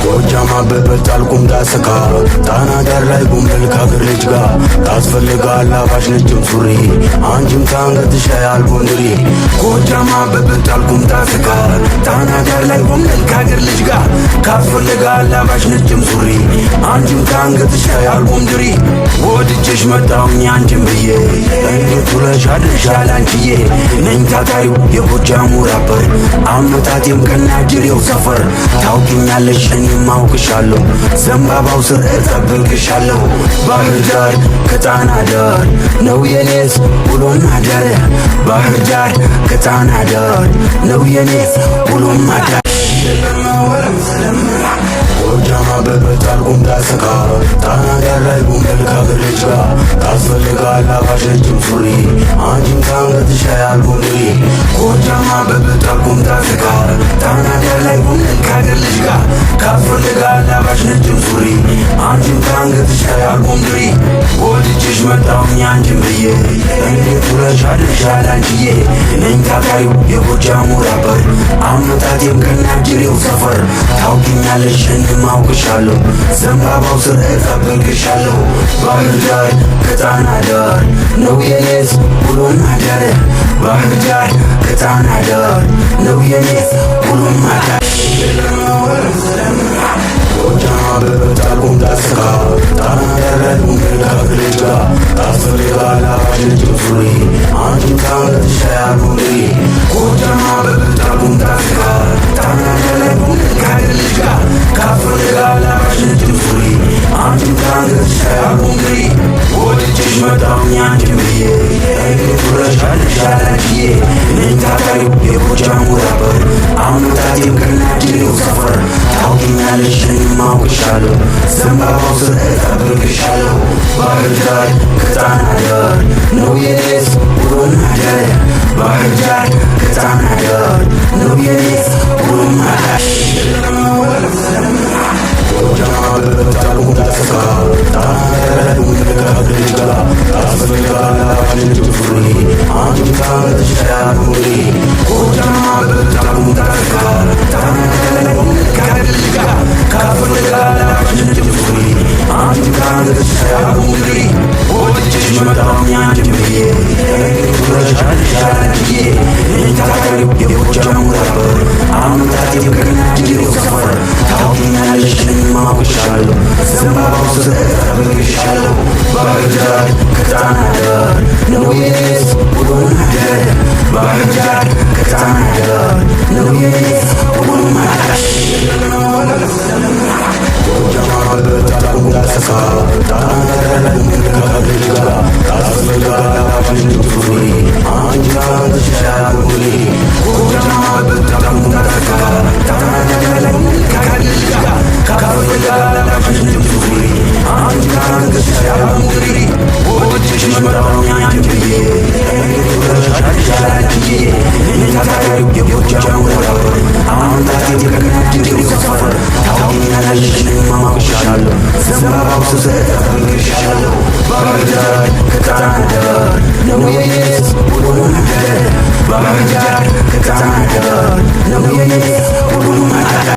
ጎጃም አበበት አልኩም ዳሰካ ጣና ዳር ላይ ጉምብል ከአገር ልጅ ጋር ታስፈልጋል አባሽ ነጭም ሱሪ አንቺም ከአንገትሽ ላይ አልቦንድሪ ጎጃም አበበት አልኩም ዳሰካ ጣና ዳር ላይ ጉምብል ከአገር ልጅ ጋር ታስፈልጋል አባሽ ነጭም ሱሪ አንቺም ከአንገትሽ ላይ አልቦንድሪ ወድጄሽ መጣሁኝ አንቺም ብዬ እንዴት ውለሽ አድርሻል አንቺዬ ነኝ ታታሪው የጎጃሙ ራፐር አመጣጤም ከናጅሬው ሰፈር ታውቂኛለሽ እኔም አውቅሻለሁ ዘንባባው ስር እጠብቅሻለሁ ባህር ዳር ከጣና ዳር ነው የኔስ ውሎና አዳር ባህር ዳር ከጣና ዳር ነው የኔስ ውሎና አዳር ጎጃም አበበት አልኩም ዳሰካ ጣና ዳር ላይ ጉምብል ከአገር ልጅ ጋር ታስፈልጋል አባሽ ነጭም ሱሪ አንቺም ከአንገትሽ ላይ አልቦንድሪ ጎጃም አበበት አልኩም ዳሰካ ጣና ዳር ላይ ጉምብል ከአገር ልጅ ጋር ታስፈልጋል አባሽ ነጭም ሱሪ አንቺም ከአንገትሽ ላይ አልቦንድሪ ወድጄሽ መጣሁኝ አንቺም ብዬ እንዴት ውለሽ አድርሻል አንቺዬ ነኝ ታታሪው የጎጃሙ ራፐር አመጣጤም ከናጅሬው ሰፈር ታውቂኛለሽ እኔም አውቅሻለሁ ዘንባባው ስር እጠብቅሻለሁ ባህር ዳር ከጣና ዳር ነው የኔስ ውሎና አዳር ባህር ዳር ከጣና ዳር ነው የኔስ ውሎና አዳር ጎጃም አበበት አልኩም ዳሰካ ጣና ዳር ላይ ጉምብል ከአገር ልጅ ጋር ታስፈልጋል አባሽ ነጭም ሱሪ አንቺም ከአንገትሽ ላይ አልቦንድሪ ጎጃም አበበት አልኩም ዳሰካ ጣና ዳር ላይ ጉምብል ከአገር ልጅ ጋር ታስፈልጋል አባሽ ነጭም ሱሪ አንቺም ከአንገትሽ ላይ አልቦንድሪ ወድጄሽ መጣሁኝ አንቺም ብዬ እንዴት ውለሽ አድርሻል አንቺዬ ነኝ ታታሪው የጎጃሙ ራፐር አመጣጤም ከናጅሬው ሰፈር ታውቂኛለሽ እኔም አውቅሻለሁ ዘንባባው ስር እጠብቅሻለሁ ባህር ዳር ከጣና ዳር ነው የኔስ ውሎና አዳር ባህር ዳር ከጣና ዳር ነው የኔስ ውሎና አዳር ጎጃም አበበት አልኩም ዳሰካ ጣና ዳር ላይ ጉምብል ከአገር ልጅ ጋር ታስፈልጋል አባሽ ነጭም ሱሪ አንቺም ከአንገትሽ ላይ አልቦንድሪ ጎጃም አበበት አልኩም ዳሰካ ጣና ዳር ላይ ጉምብል ከአገር ልጅ ጋር ታስፈልጋል አባሽ ነጭም ሱሪ አንቺም ከአንገትሽ ላይ አልቦንድሪ ወድጄሽ መጣሁኝ አንቺም ብዬ እንዴት ውለሽ አድርሻል አንቺዬ ነኝ ታታሪው የጎጃሙ ራፐር አመጣጤም ከናጅሬው ሰፈር ታውቂኛለሽ እኔም አውቅሻለሁ ዘንባባው ስር እጠብቅሻለሁ ባህር ዳር ከጣና ዳር ነው የኔስ ውሎና አዳር ባህር ዳር ከጣና ዳር ነው የኔስ ውሎና አዳር ጎጃም አበበት አልኩም ዳሰካ ጣና ዳር ላይ ጉምብል ከአገር ልጅ ጋር ታስፈልጋል አባሽ ነጭም ሱሪ አንቺም ከአንገትሽ ላይ አልቦንድሪ ጎጃም አበበት አልኩም ዳሰካ ጣና ዳር ላይ ጉምብል ከአገር ልጅ ጋር ታስፈልጋል አባሽ ነጭም ሱሪ አንቺም ከአንገትሽ ላይ አልቦንድሪ ወድጄሽ መጣሁኝ አንቺም ብዬ እንዴት ውለሽ አድርሻል አንቺዬ ነኝ ታታሪው የጎጃሙ ራፐር አመጣጤም ከናጅሬው ሰፈር ታውቂኛለሽ እኔም አውቅሻለሁ ዘንባባው ስር እጠብቅሻለሁ ባህር ዳር ከጣና ዳር ነው የኔስ ውሎና አዳር ባህር ዳር ከጣና ዳር ነው የኔስ ውሎና አዳር